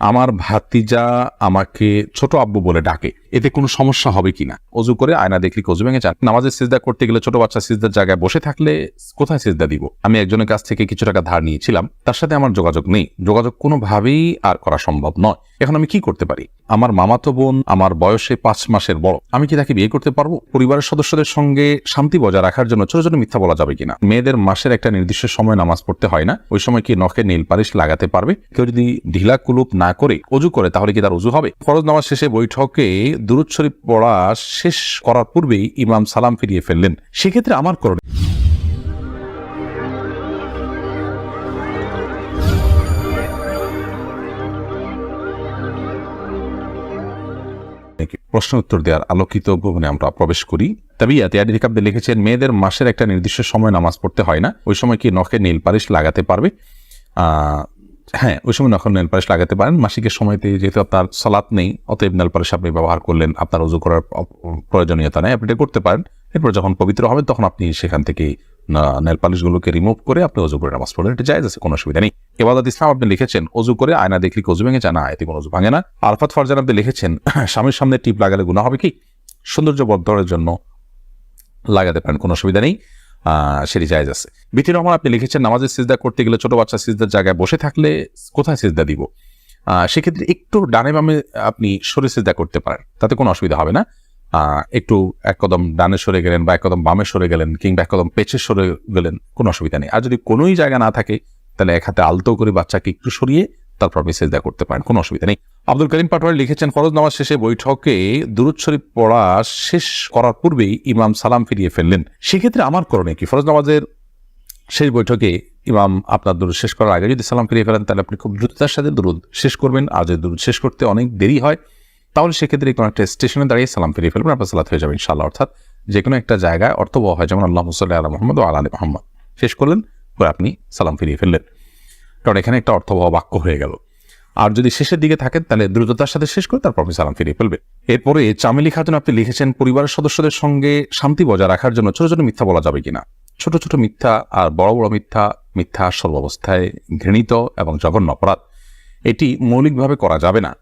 আমার ভাতিজা আমাকে ছোট আব্বু বলে ডাকে, এতে কোনো সমস্যা হবে কিনা? অজু করে আয়না দেখলি অজু ভেঙে যান। নামাজে সিজদা করতে গেলে ছোট বাচ্চা সিজদার জায়গায় বসে থাকলে কোথায় সিজদা দিব? আমি একজনের কাছ থেকে কিছু টাকা ধার নিয়েছিলাম, তার সাথে আমার যোগাযোগ নেই, যোগাযোগ কোনোভাবেই আর করা সম্ভব নয়। এখন আমি কি করতে পারি? আমার মামাতো বোন আমার বয়সে 5 মাসের বড়, আমি কি তাকে বিয়ে করতে পারবো? পরিবারের সদস্যদের সঙ্গে শান্তি বজায় রাখার জন্য ছোট ছোট মিথ্যা বলা যাবে কিনা? মেয়েদের মাসের একটা নির্দিষ্ট সময় নামাজ পড়তে হয় না, ওই সময় কি নখে নীল পালিশ লাগাতে পারবে? কেউ যদি ঢিলা কুলুপ না করে অজু করে তাহলে কি তার অজু হবে? ফরজ নামাজ শেষে বৈঠকে দুরূদ শরীফ পড়া শেষ করার পূর্বেই ইমাম সালাম ফিরিয়ে ফেললেন, সেক্ষেত্রে আমার করণীয় প্রশ্ন উত্তর দেওয়ার আলোকিত ভবনে আমরা প্রবেশ করি। তাবিয়াত ইয়াদিকাব্দে লিখেছেন, মেয়েদের মাসের একটা নির্দিষ্ট সময় নামাজ পড়তে হয় না, ওই সময় কি নখে নীল পালিশ লাগাতে পারবে? হ্যাঁ, ওই সময় নখে নীল পালিশ লাগাতে পারেন। মাসিকের সময়তে যেহেতু আপনার সালাত নেই, অতএব নেল পালিশ আপনি ব্যবহার করলেন, আপনার ওযু করার প্রয়োজনীয়তা নেই, আপনি এটা করতে পারেন। এরপর যখন পবিত্র হবেন তখন আপনি সেখান থেকে নেল পালিশগুলোকে রিমুভ করে আপনি ওযু করে নামাজ পড়লেন, এটা জায়েজ আছে, কোনো অসুবিধা নেই। ইবাদত ইসলাম আপনি লিখেছেন, ওযু করে আয়না দেখলি ওযু ভেঙে যায় না, এতে কোনো ওযু ভাঙে না। আরফাত ফারজান আপনি লিখেছেন, স্বামীর সামনে টিপ লাগালে গুনাহ হবে কি? সৌন্দর্য বর্ধনের জন্য লাগাতে পারেন, কোনো অসুবিধা নেই, সেটি জায়েজ আছে। বিটি রহমান আপনি লিখেছেন, নামাজে সিজদা করতে গেলে ছোট বাচ্চা সিজদার জায়গায় বসে থাকলে কোথায় সিজদা দিব? সেক্ষেত্রে একটু ডানে বামে আপনি সরে সিজদা করতে পারেন, তাতে কোনো অসুবিধা হবে না। একটু এক কদম ডানে সরে গেলেন বা এক কদম বামে সরে গেলেন কিংবা এক কদম পেছে সরে গেলেন, কোনো অসুবিধা নেই। আর যদি কোনোই জায়গা না থাকে তাহলে এক হাতে আলতো করে বাচ্চাকে একটু সরিয়ে তারপর আপনি সিজদা করতে পারেন, কোনো অসুবিধা নেই। আব্দুল করিম পাটোয়ারি লিখেছেন, ফরজ নামাজ শেষে বৈঠকে দুরূদ শরীফ পড়া শেষ করার পূর্বেই ইমাম সালাম ফিরিয়ে ফেললেন, সেক্ষেত্রে আমার করণীয় কি? ফরজ নামাজের শেষ বৈঠকে ইমাম আপনার দুরূদ শেষ করার আগে যদি সালাম ফিরিয়ে ফেলেন তাহলে আপনি খুব দ্রুততার সাথে দুরূদ শেষ করবেন। আর যদি দুরূদ শেষ করতে অনেক দেরি হয় তাহলে সেক্ষেত্রে কোনো একটা স্টেশনে দাঁড়িয়ে সালাম ফিরিয়ে ফেলবেন, আপনার সালাত হয়ে যাবে ইনশাআল্লাহ। অর্থাৎ যে কোনো একটা জায়গায় অর্থবহ হয়, যেমন আল্লাহুম্মা সাল্লি আলা মুহাম্মাদ ওয়া আলা আলি মুহাম্মাদ শেষ করলেন, পরে আপনি সালাম ফিরিয়ে ফেললেন, কারণ এখানে একটা অর্থবহ বাক্য হয়ে গেল। আর যদি শেষের দিকে থাকেন তাহলে দ্রুততার সাথে শেষ করে তারপর আপনি সালাম ফিরিয়ে ফেলবেন। এরপরে চামেলি খাতুন আপনি লিখেছেন, পরিবারের সদস্যদের সঙ্গে শান্তি বজায় রাখার জন্য ছোট ছোট মিথ্যা বলা যাবে কিনা? ছোট ছোট মিথ্যা আর বড় বড় মিথ্যা, মিথ্যা সর্বাবস্থায় ঘৃণিত এবং জঘন্য অপরাধ, এটি মৌলিকভাবে করা যাবে না।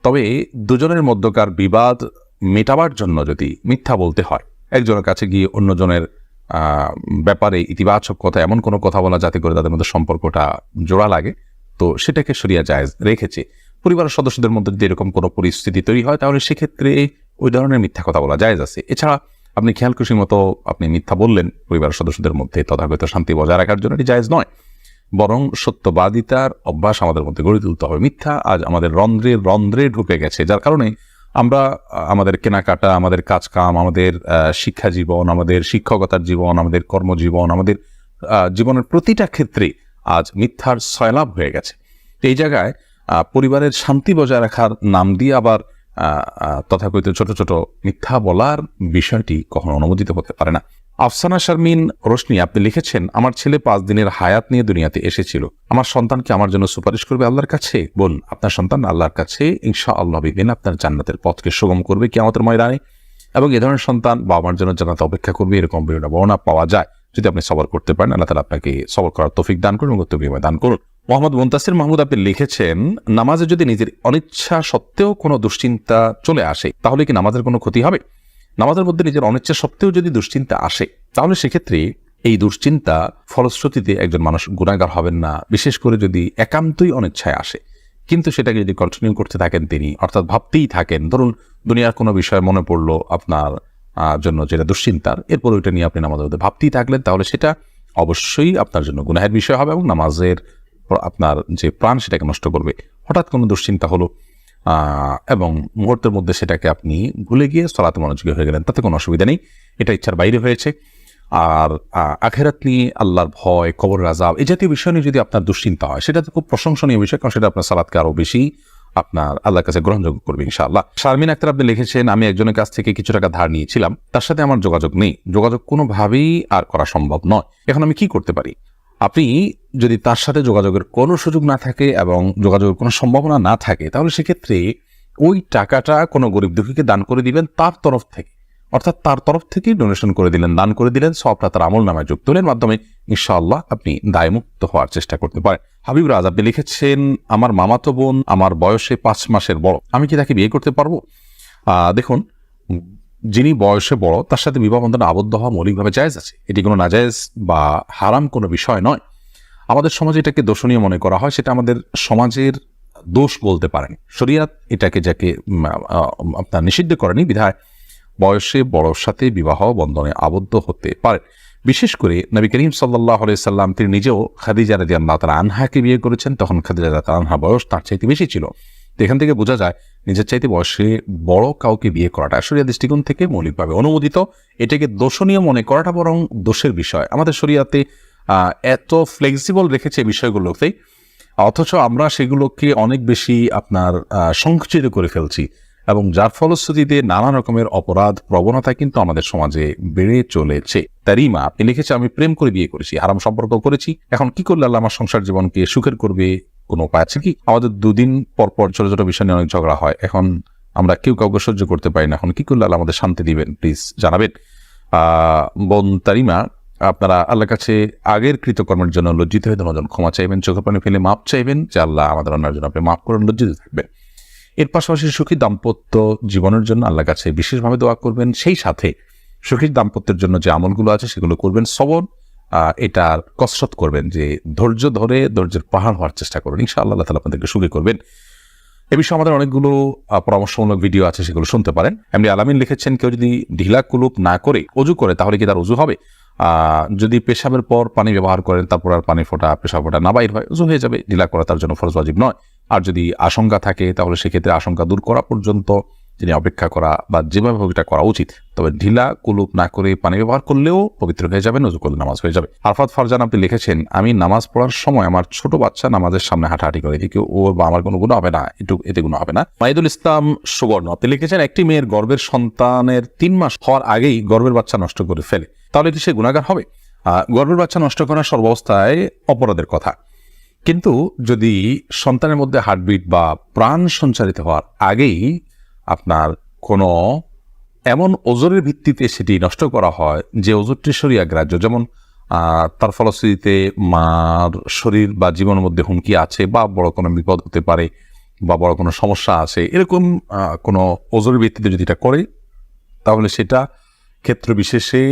তবে দুজনের মধ্যকার বিবাদ মেটাবার জন্য যদি মিথ্যা বলতে হয়, একজনের কাছে গিয়ে অন্যজনের ব্যাপারে ইতিবাচক কথা, এমন কোনো কথা বলা যাতে করে তাদের মধ্যে সম্পর্কটা জোড়া লাগে, তো সেটাকে শরিয়া জায়েজ রেখেছে। পরিবারের সদস্যদের মধ্যে যদি এরকম কোনো পরিস্থিতি তৈরি হয় তাহলে সেক্ষেত্রে ওই ধরনের মিথ্যা কথা বলা জায়েজ আছে। এছাড়া আপনি খেয়াল খুশি মতো আপনি মিথ্যা বললেন পরিবারের সদস্যদের মধ্যে, তথাকথিত শান্তি বজায় রাখার জন্য এটি জায়েজ নয়, বরং সত্যবাদিতার অভ্যাস আমাদের মধ্যে গড়ে তুলতে হবে। মিথ্যা আজ আমাদের রন্ধ্রে রন্ধ্রে ঢুকে গেছে, যার কারণে আমরা আমাদের কেনাকাটা, আমাদের কাজকাম, আমাদের শিক্ষা জীবন, আমাদের শিক্ষকতার জীবন, আমাদের কর্মজীবন, আমাদের জীবনের প্রতিটা ক্ষেত্রে আজ মিথ্যার সয়লাভ হয়ে গেছে। এই জায়গায় পরিবারের শান্তি বজায় রাখার নাম দিয়ে আবার তথাকথিত ছোট ছোট মিথ্যা বলার বিষয়টি কখনো অনুমোদিত হতে পারে না। আফসানা শারমিন রোশনি আপনি লিখেছেন, আমার ছেলে 5 দিনের হায়াত নিয়ে দুনিয়াতে এসেছিল, আমার সন্তানকে আমার জন্য সুপারিশ করবে আল্লাহর কাছে? বোন, আপনার সন্তান আল্লাহর কাছে ইনশাআল্লাহ বিদিন আপনার জান্নাতের পথকে সুগম করবে কিয়ামতের ময়দানে, এবং এ ধরনের সন্তান বাবা মার জন্য জান্নাতে অপেক্ষা করবে, এরকম বর্ণনা পাওয়া যায়। যদি আপনি সবর করতে পারেন, আল্লাহ তাআলা আপনাকে সবর করার তৌফিক দান করুন এবং বিনিময় দান করুন। মোহাম্মদ মুনতাসির মাহমুদ আপনি লিখেছেন, নামাজে যদি নিজের অনিচ্ছা সত্ত্বেও কোনো দুশ্চিন্তা চলে আসে তাহলে কি নামাজের কোনো ক্ষতি হবে? নামাজের মধ্যে নিজের অনিচ্ছা সত্ত্বেও যদি দুশ্চিন্তা আসে তাহলে সেক্ষেত্রে এই দুশ্চিন্তা ফলশ্রুতিতে একজন মানুষ গুনাহগার হবেন না, বিশেষ করে যদি একান্তই অনিচ্ছায় আসে। কিন্তু সেটাকে যদি কন্টিনিউ করতে থাকেন তিনি, অর্থাৎ ভাবতেই থাকেন, ধরুন দুনিয়ার কোনো বিষয় মনে পড়লো আপনার জন্য যেটা দুশ্চিন্তার, এরপর ওইটা নিয়ে আপনি নামাজের মধ্যে ভাবতেই থাকলেন, তাহলে সেটা অবশ্যই আপনার জন্য গুনাহের বিষয় হবে এবং নামাজের আপনার যে প্রাণ সেটাকে নষ্ট করবে। হঠাৎ কোনো দুশ্চিন্তা হলো এবং মুহূর্তের মধ্যে সেটাকে আপনি ভুলে গিয়ে সালাতে মনোযোগী হয়ে গেলেন, তাতে কোনো অসুবিধা নেই, এটা ইচ্ছার বাইরে হয়েছে। আর আখিরাত নিয়ে, আল্লাহর ভয়, কবরের আযাব, এই জাতীয় বিষয় নিয়ে যদি আপনার দুশ্চিন্তা হয় সেটা তো খুব প্রশংসনীয় বিষয়, কারণ সেটা আপনার সালাতকে আরো বেশি আপনার আল্লাহর কাছে গ্রহণযোগ্য করবে ইনশাআল্লাহ। শারমিন আক্তার আপনি লিখেছেন, আমি একজনের কাছ থেকে কিছু টাকা ধার নিয়েছিলাম, তার সাথে আমার যোগাযোগ নেই, যোগাযোগ কোনোভাবেই আর করা সম্ভব নয়, এখন আমি কি করতে পারি? আপনি যদি তার সাথে যোগাযোগের কোনো সুযোগ না থাকে এবং যোগাযোগের কোনো সম্ভাবনা না থাকে তাহলে সেক্ষেত্রে ওই টাকাটা কোনো গরিব দুঃখীকে দান করে দিবেন তার তরফ থেকে, অর্থাৎ তার তরফ থেকেই ডোনেশন করে দিলেন, দান করে দিলেন, সবটা তার আমল নামায় যুক্ত হলেন, মাধ্যমে ইনশাআল্লাহ আপনি দায়মুক্ত হওয়ার চেষ্টা করতে পারেন। হাবিব রাজ আপনি লিখেছেন, আমার মামাতো বোন আমার বয়সে 5 মাসের বড়, আমি কি তাকে বিয়ে করতে পারবো? দেখুন, যিনি বয়সে বড় তার সাথে বিবাহ বন্ধনে আবদ্ধ হওয়া মৌলিকভাবে জায়েজ আছে। এটি কোনো নাজায়েজ বা হারাম কোনো বিষয় নয়। আমাদের সমাজে এটাকে দোষণীয় মনে করা হয়, সেটা আমাদের সমাজের দোষ বলতে পারেন। শরিয়াত এটাকে যাকে আপনার নিষিদ্ধ করেনি, বিধায় বয়সে বড়র সাথে বিবাহ বন্ধনে আবদ্ধ হতে পারে। বিশেষ করে নবী করিম সাল্লাল্লাহু আলাইহি সাল্লাম তিনি নিজেও খাদিজা রাদিয়াল্লাহু তাআলা আনহাকে বিয়ে করেছেন, তখন খাদিজা রাদিয়াল্লাহু তাআলা আনহা বয়স তার চাইতে বেশি ছিল। তো এখান থেকে বোঝা যায় নিজের চাইতে বয়সে বড় কাউকে বিয়ে করাটা শরিয়া দৃষ্টিকোণ থেকে মৌলিকভাবে অনুমোদিত। এটাকে দোষণীয় মনে করাটা বরং দোষের বিষয়। আমাদের শরিয়াতে এত ফ্লেক্সিবল রেখেছে এই বিষয়গুলোতে, অথচ আমরা সেগুলোকে অনেক বেশি আপনার সংকুচিত করে ফেলছি, এবং যার ফলশ্রুতিতে নানা রকমের অপরাধ প্রবণতা কিন্তু আমাদের সমাজে বেড়ে চলেছে। তারিমা আপনি লিখেছে, আমি প্রেম করে বিয়ে করেছি, হারাম সম্পর্ক করেছি, এখন কি করলে আল্লাহ আমার সংসার জীবনকে সুখের করবে? কোনো উপায় আছে কি? আমাদের 2 দিন পর পর ছোট ছোট বিষয় নিয়ে অনেক ঝগড়া হয়, এখন আমরা কেউ কাউকে সহ্য করতে পারি না, এখন কি করলে আল্লাহ আমাদের শান্তি দিবেন? প্লিজ জানাবেন। বোন তারিমা, আপনারা আল্লাহর কাছে আগের কৃতকর্মের জন্য লজ্জিত হয়ে ধন্যবাদ ক্ষমা চাইবেন, চোখের পানি ফেলে মাপ চাইবেন যে আল্লাহ আমাদের অন্যার জন্য আপনি মাফ করেন, লজ্জিত থাকবেন। এর পাশাপাশি সুখী দাম্পত্য জীবনের জন্য আল্লাহর কাছে বিশেষভাবে দোয়া করবেন, সেই সাথে সুখী দাম্পত্যের জন্য যে আমলগুলো আছে সেগুলো করবেন। সবর এটার কসরত করবেন, যে ধৈর্য ধরে ধৈর্যের পাহাড় হওয়ার চেষ্টা করবেন, ইনশাআল্লাহ আল্লাহ তাআলা আপনাদেরকে সুখী করবেন। এ বিষয়ে আমাদের অনেকগুলো পরামর্শমূলক ভিডিও আছে, সেগুলো শুনতে পারেন। এমনি আলামিন লিখেছেন, কেউ যদি ঢিলা কুলুপ না করে অজু করে তাহলে কি তার অজু হবে? যদি পেশাবের পর পানি ব্যবহার করেন, তারপর আর পানি ফোটা পেশাব ফোটা না বাইর হয়, অজু হয়ে যাবে। ঢিলা করা তার জন্য ফরজ ওয়াজিব নয়। আর যদি আশঙ্কা থাকে তাহলে সেক্ষেত্রে আশঙ্কা দূর করা পর্যন্ত তিনি অপেক্ষা করা বা যেভাবে হোক এটা করা উচিত। তবে ঢিলা কুলুপ না করে পানি ব্যবহার করলেও পবিত্র হয়ে যাবে, অজু করলে নামাজ হয়ে যাবে। আরফাত ফারজান আপনি লিখেছেন, আমি নামাজ পড়ার সময় আমার ছোট বাচ্চা নামাজের সামনে হাঁটাহাঁটি করে, এতে ও বা আমার কোনো গুনাহ হবে না? এতে গুনাহ হবে না? মাইদুল ইসলাম সুবর্ণ আপনি লিখেছেন, একটি মেয়ের গর্ভের সন্তানের 3 মাস হওয়ার আগেই গর্ভের বাচ্চা নষ্ট করে ফেলে, তাহলে কি সে গুনাহগার হবে? গর্ভের বাচ্চা নষ্ট করা সর্বাবস্থায় অপরাধের কথা, কিন্তু যদি সন্তানের মধ্যে হার্টবিট বা প্রাণ সঞ্চারিত হওয়ার আগেই আপনার কোনো এমন ওজরের ভিত্তিতে সেটি নষ্ট করা হয় যে ওজরটি শরিয়া গ্রাহ্য, যেমন তার ফলশ্রুতিতে মার শরীর বা জীবনের মধ্যে হুমকি আছে, বা বড় কোনো বিপদ হতে পারে, বা বড় কোনো সমস্যা আছে, এরকম কোনো ওজরের ভিত্তিতে যদি এটা করে, তাহলে সেটা ক্ষেত্র বিশেষে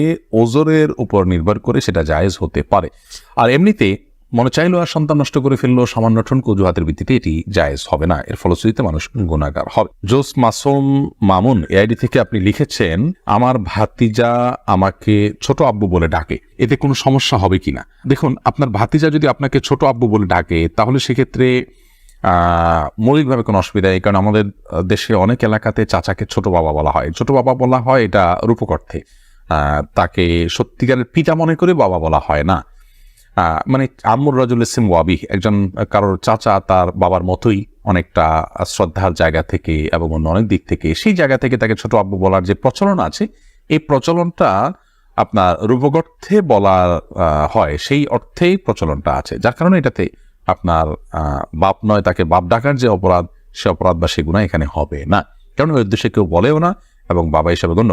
ওজরের উপর নির্ভর করে সেটা জায়েজ হতে পারে। আর এমনিতে মনে চাইলো আর সন্তান নষ্ট করে ফেললো সামান্য ঠনক অজুহাতের ভিত্তিতে, এটি জায়েজ হবে না, এর ফলশ্রুতিতে মানুষ গুনাহগার হবে। জোস মাসুম মামুন এআইডি থেকে আপনি লিখেছেন, আমার ভাতিজা আমাকে ছোট আব্বু বলে ডাকে, এতে কোনো সমস্যা হবে কিনা? দেখুন, আপনার ভাতিজা যদি আপনাকে ছোট আব্বু বলে ডাকে তাহলে সেক্ষেত্রে মৌলিকভাবে কোনো অসুবিধা নেই, কারণ আমাদের দেশে অনেক এলাকাতে চাচাকে ছোট বাবা বলা হয়। ছোট বাবা বলা হয় এটা রূপক অর্থে, তাকে সত্যিকারের পিতা মনে করে বাবা বলা হয় না। মানে আম্মুর রাজুল ইসিম ওয়াবি, একজন কারোর চাচা তার বাবার মতোই অনেকটা শ্রদ্ধার জায়গা থেকে এবং অন্য অনেক দিক থেকে, সেই জায়গা থেকে তাকে ছোট আব্বু বলার যে প্রচলন আছে, এই প্রচলনটা আপনার রূপক অর্থে বলা হয়, সেই অর্থেই প্রচলনটা আছে, যার কারণে এটাতে আপনার বাপ নয় তাকে বাপ ডাকার যে অপরাধ, সে অপরাধ বা সে গুনাহ এখানে হবে না, কারণ ওই উদ্দেশ্যে কেউ বলেও না এবং বাবা হিসাবে গণ্য